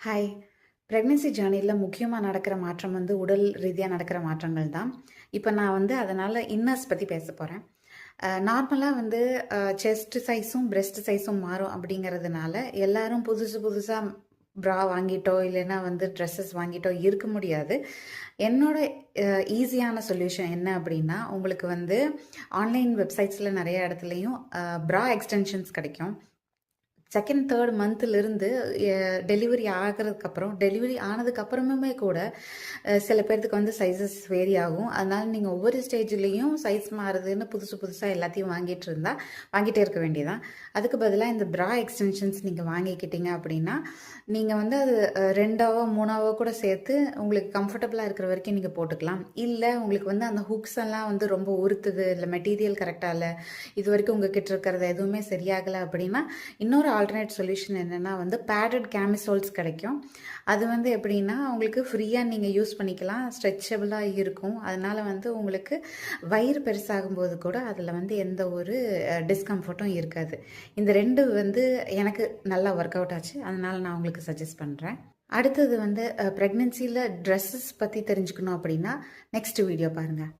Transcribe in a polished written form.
Hi. Pregnancy ஜர்னியில் முக்கியமாக நடக்கிற மாற்றம் வந்து உடல் ரீதியாக நடக்கிற மாற்றங்கள் தான். இப்போ நான் வந்து அதனால் இன்னர்ஸ் பற்றி பேச போகிறேன். நார்மலாக வந்து செஸ்ட் சைஸும் பிரெஸ்ட் சைஸும் மாறும் அப்படிங்கிறதுனால எல்லாரும் புதுசு புதுசாக ப்ரா வாங்கிட்டோ இல்லைன்னா வந்து ட்ரெஸ்ஸஸ் வாங்கிட்டோ இருக்க முடியாது. என்னோட ஈஸியான சொல்யூஷன் என்ன அப்படின்னா, உங்களுக்கு வந்து ஆன்லைன் வெப்சைட்ஸில் நிறைய இடத்துலையும் ப்ரா எக்ஸ்டென்ஷன்ஸ் கிடைக்கும். செகண்ட், தேர்ட் மந்த்லேருந்து டெலிவரி ஆகிறதுக்கப்புறம் டெலிவரி ஆனதுக்கப்புறமுமே கூட சில பேர்த்துக்கு வந்து சைஸஸ் வேரி ஆகும். அதனால் நீங்கள் ஒவ்வொரு ஸ்டேஜ்லேயும் சைஸ் மாறுதுன்னு புதுசு புதுசாக எல்லாத்தையும் வாங்கிட்டே இருக்க வேண்டியதான். அதுக்கு பதிலாக இந்த ப்ரா எக்ஸ்டென்ஷன்ஸ் நீங்கள் வாங்கிக்கிட்டீங்க அப்படின்னா, நீங்கள் வந்து அது 2ஆவோ 3ஆவோ கூட சேர்த்து உங்களுக்கு கம்ஃபர்டபுளாக இருக்கிற வரைக்கும் நீங்கள் போட்டுக்கலாம். இல்லை உங்களுக்கு வந்து அந்த ஹுக்ஸ் எல்லாம் வந்து ரொம்ப உறுத்துது, இல்லை மெட்டீரியல் கரெக்டாக இல்லை, இது வரைக்கும் உங்ககிட்ட இருக்கிறது எதுவுமே சரியாகலை அப்படின்னா, இன்னொரு ஆல்டர்னேட் சொல்யூஷன் என்னென்னா வந்து பேடட் கேமிசோல்ஸ் கிடைக்கும். அது வந்து எப்படின்னா உங்களுக்கு ஃப்ரீயாக நீங்கள் யூஸ் பண்ணிக்கலாம், ஸ்ட்ரெச்சபிளாக இருக்கும். அதனால் வந்து உங்களுக்கு வயிறு பெருசாகும்போது கூட அதில் வந்து எந்த ஒரு டிஸ்கம்ஃபர்ட்டும் இருக்காது. இந்த 2 வந்து எனக்கு நல்லா ஒர்க் அவுட் ஆச்சு. அதனால் நான் உங்களுக்கு சஜஸ்ட் பண்ணுறேன். அடுத்தது வந்து ப்ரெக்னென்சியில் ட்ரெஸ்ஸஸ் பற்றி தெரிஞ்சுக்கணும் அப்படின்னா நெக்ஸ்ட் வீடியோ பாருங்கள்.